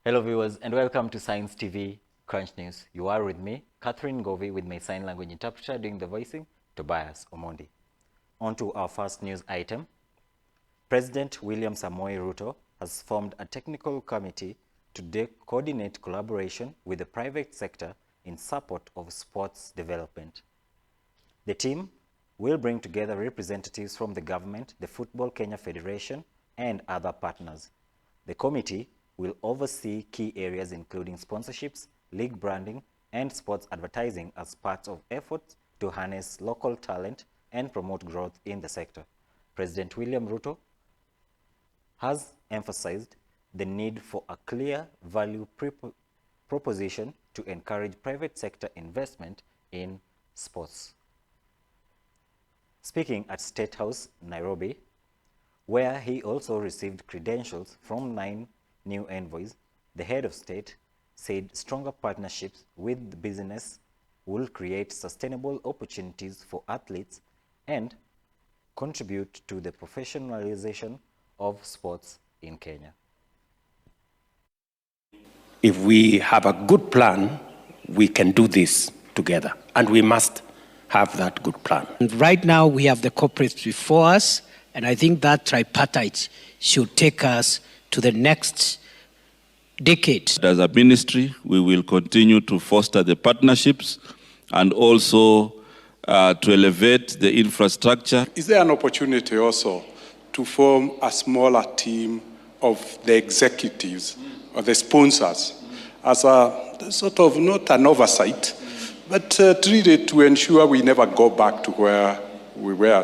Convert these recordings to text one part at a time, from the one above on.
Hello viewers and welcome to Science TV Crunch News. You are with me, Catherine Govi, with my sign language interpreter doing the voicing, Tobias Omondi. On to our first news item. President William Samoei Ruto has formed a technical committee to coordinate collaboration with the private sector in support of sports development. The team will bring together representatives from the government, the Football Kenya Federation, and other partners. The committee will oversee key areas including sponsorships, league branding, and sports advertising as part of efforts to harness local talent and promote growth in the sector. President William Ruto has emphasized the need for a clear value proposition to encourage private sector investment in sports. Speaking at State House, Nairobi, where he also received credentials from 9 new envoys, the head of state said stronger partnerships with business will create sustainable opportunities for athletes and contribute to the professionalization of sports in Kenya. If we have a good plan, we can do this together, and we must have that good plan. And right now we have the corporates before us, and I think that tripartite should take us to the next decade. As a ministry, we will continue to foster the partnerships and also to elevate the infrastructure. Is there an opportunity also to form a smaller team of the executives or the sponsors as a sort of not an oversight, but treat it to ensure we never go back to where we were?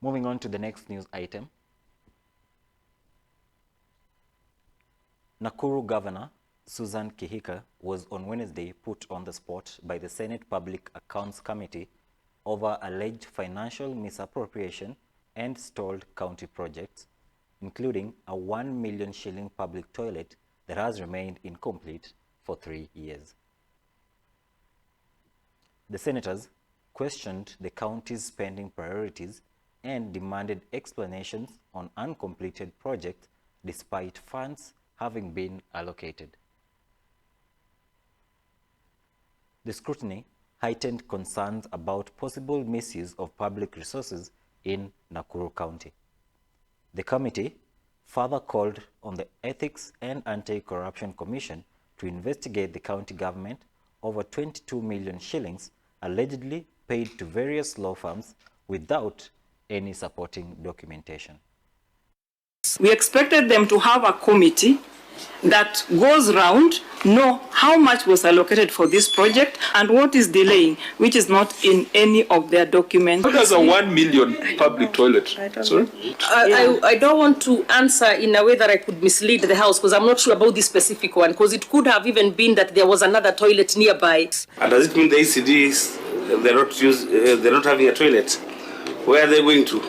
Moving on to the next news item. Nakuru Governor Susan Kihika was on Wednesday put on the spot by the Senate Public Accounts Committee over alleged financial misappropriation and stalled county projects, including a 1 million shilling public toilet that has remained incomplete for 3 years. The senators questioned the county's spending priorities and demanded explanations on uncompleted projects despite funds having been allocated. The scrutiny heightened concerns about possible misuse of public resources in Nakuru County. The committee further called on the Ethics and Anti-Corruption Commission to investigate the county government over 22 million shillings allegedly paid to various law firms without any supporting documentation. We expected them to have a committee that goes round, know how much was allocated for this project and what is delaying, which is not in any of their documents. What is a 1 million public toilet? Sorry? I don't want to answer in a way that I could mislead the House because I'm not sure about this specific one, because it could have even been that there was another toilet nearby. And does it mean the ACDs, they're not having a toilet? Where are they going to?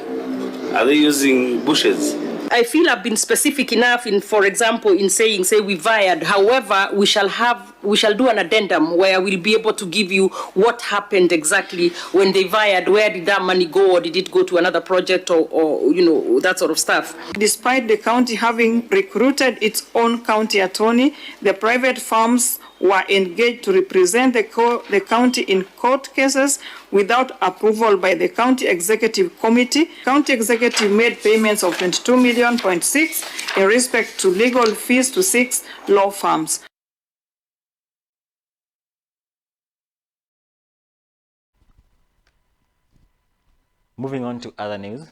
Are they using bushes? I feel I've been specific enough in, for example, in saying, say we vired. However, we shall do an addendum where we'll be able to give you what happened exactly when they vired. Where did that money go, or did it go to another project, or you know, that sort of stuff. Despite the county having recruited its own county attorney, the private firms were engaged to represent the county in court cases without approval by the county executive committee. County executive made payments of 22.6 million in respect to legal fees to 6 law firms. Moving on to other news.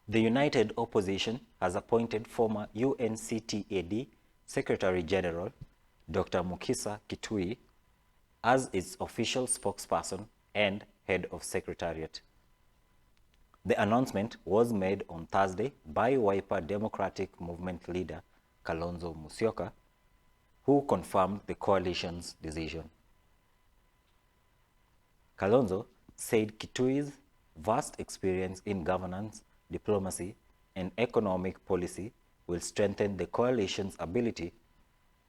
The United Opposition has appointed former UNCTAD Secretary General Dr. Mukisa Kitui as its official spokesperson and head of secretariat. The announcement was made on Thursday by Wiper Democratic Movement leader Kalonzo Musyoka, who confirmed the coalition's decision. Kalonzo said Kitui's vast experience in governance, diplomacy, and economic policy will strengthen the coalition's ability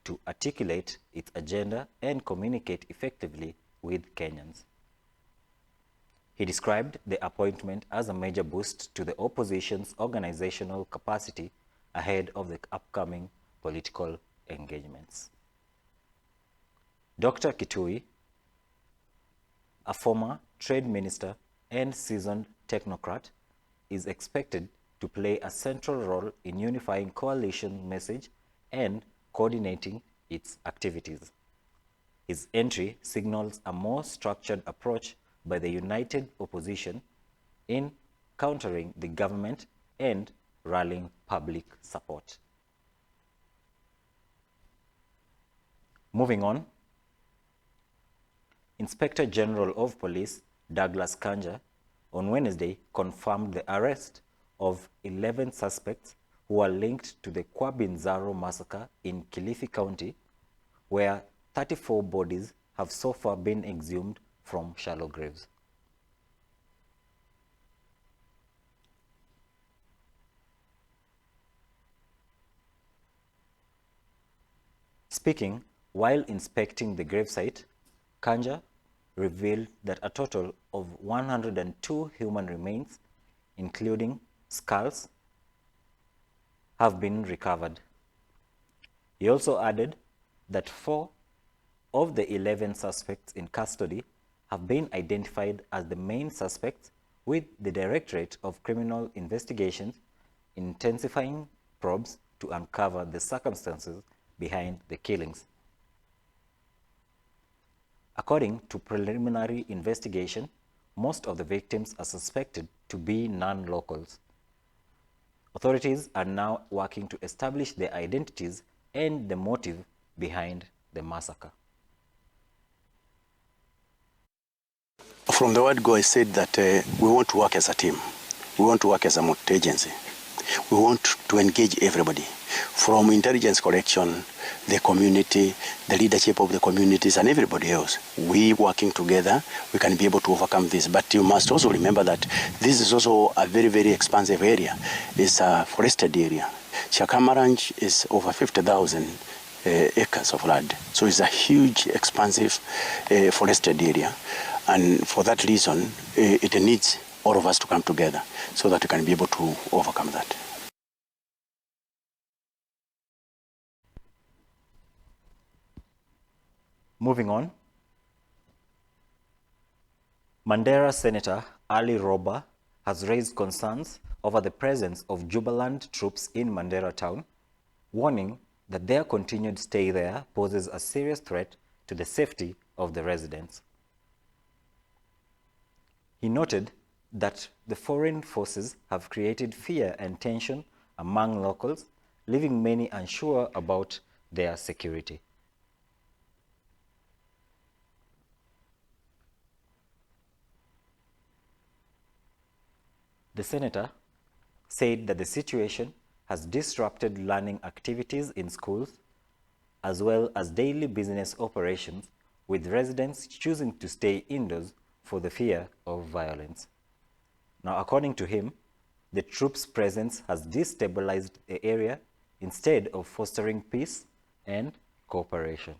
to articulate its agenda and communicate effectively with Kenyans. He described the appointment as a major boost to the opposition's organizational capacity ahead of the upcoming political engagements. Dr. Kitui, a former trade minister and seasoned technocrat, is expected to play a central role in unifying coalition message and coordinating its activities. His entry signals a more structured approach by the united opposition in countering the government and rallying public support. Moving on, Inspector General of Police Douglas Kanja on Wednesday confirmed the arrest of 11 suspects who are linked to the Kwabinzaro massacre in Kilifi County, where 34 bodies have so far been exhumed from shallow graves. Speaking while inspecting the gravesite, Kanja revealed that a total of 102 human remains, including skulls, have been recovered. He also added that 4 of the 11 suspects in custody have been identified as the main suspects, with the Directorate of Criminal Investigations intensifying probes to uncover the circumstances behind the killings. According to preliminary investigation, most of the victims are suspected to be non-locals. Authorities are now working to establish their identities and the motive behind the massacre. From the word go, I said that we want to work as a team. We want to work as a multi-agency. We want to engage everybody, from intelligence collection, the community, the leadership of the communities, and everybody else. We working together, we can be able to overcome this. But you must also remember that this is also a very, very expansive area. It's a forested area. Shakamaranch is over 50,000 acres of land. So it's a huge, expansive forested area. And for that reason, it needs all of us to come together so that we can be able to overcome that. Moving on, Mandera Senator Ali Roba has raised concerns over the presence of Jubaland troops in Mandera town, warning that their continued stay there poses a serious threat to the safety of the residents. He noted that the foreign forces have created fear and tension among locals, leaving many unsure about their security. The senator said that the situation has disrupted learning activities in schools, as well as daily business operations, with residents choosing to stay indoors for the fear of violence. Now, according to him, the troops' presence has destabilized the area instead of fostering peace and cooperation.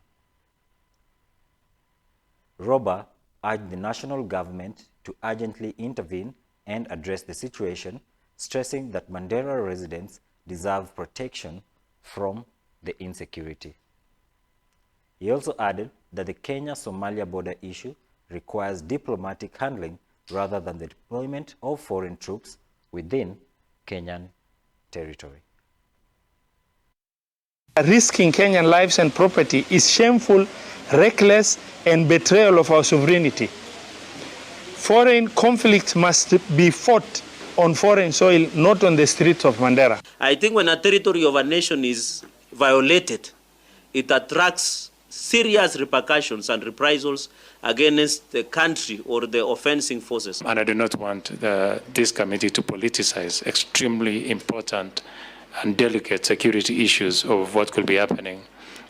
Roba urged the national government to urgently intervene and address the situation, stressing that Mandera residents deserve protection from the insecurity. He also added that the Kenya-Somalia border issue requires diplomatic handling rather than the deployment of foreign troops within Kenyan territory. Risking Kenyan lives and property is shameful, reckless, and betrayal of our sovereignty. Foreign conflict must be fought on foreign soil, not on the streets of Mandera. I think when a territory of a nation is violated, it attracts serious repercussions and reprisals against the country or the offending forces. And I do not want this committee to politicize extremely important and delicate security issues of what could be happening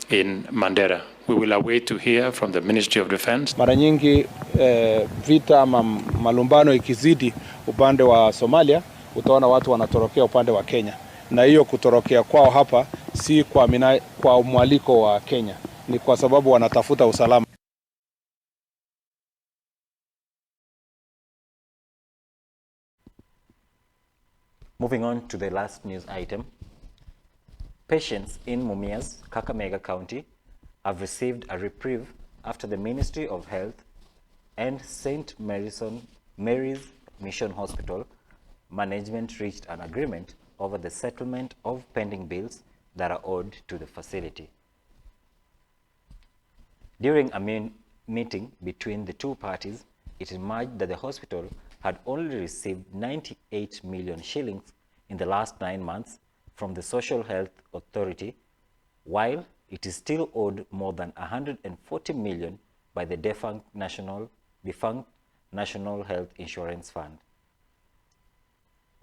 in Mandera. We will await to hear from the Ministry of Defense. Mara nyingi vita ama malumbano ikizidi upande wa Somalia, utaona watu wanatorokea upande wa Kenya. Na hiyo kutorokea kwao hapa si kwa mwaliko wa Kenya, ni kwa sababu wanatafuta usalama. Moving on to the last news item. Patients in Mumias, Kakamega County, have received a reprieve after the Ministry of Health and St. Mary's Mission Hospital management reached an agreement over the settlement of pending bills that are owed to the facility. During a meeting between the two parties, it emerged that the hospital had only received 98 million shillings in the last 9 months from the Social Health Authority, while it is still owed more than 140 million by the defunct National Health Insurance Fund.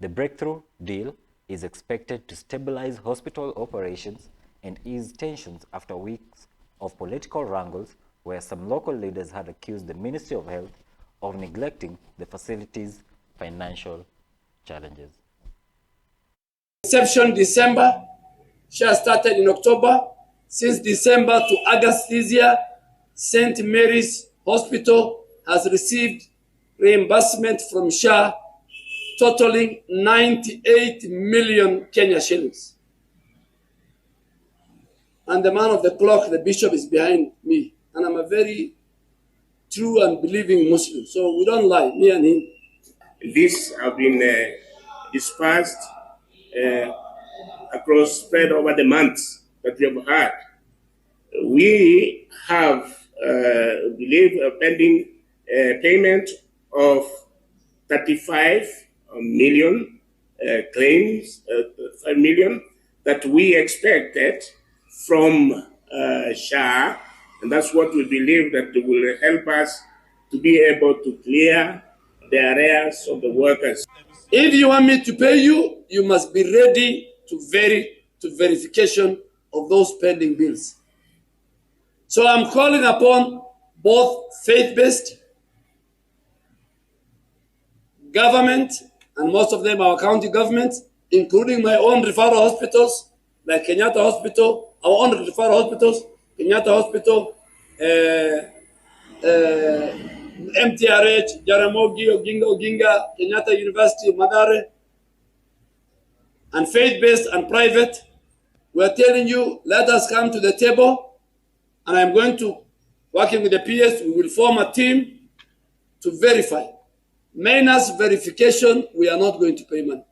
The breakthrough deal is expected to stabilize hospital operations and ease tensions after weeks of political wrangles where some local leaders had accused the Ministry of Health of neglecting the facility's financial challenges. Inception December, SHA started in October. Since December to August this year, St. Mary's Hospital has received reimbursement from SHA totaling 98 million Kenya shillings. And the man of the clock, the bishop, is behind me. And I'm a very true and believing Muslim. So we don't lie, me and him. These have been dispersed across, spread over the months that we have had. We have, believe, a pending payment of 35 million claims, 5 million that we expected from SHA, and that's what we believe that will help us to be able to clear the arrears of the workers. If you want me to pay you, you must be ready to verification of those pending bills. So I'm calling upon both faith-based, government, and most of them our county governments, including my own referral hospitals, like Kenyatta Hospital, our own referral hospitals, Kenyatta Hospital, MTRH, Jaramogi, Oginga, Kenyatta University, Mathare, and faith-based and private. We're telling you, let us come to the table, and I'm going to, working with the PS, we will form a team to verify. Minus verification, we are not going to pay money.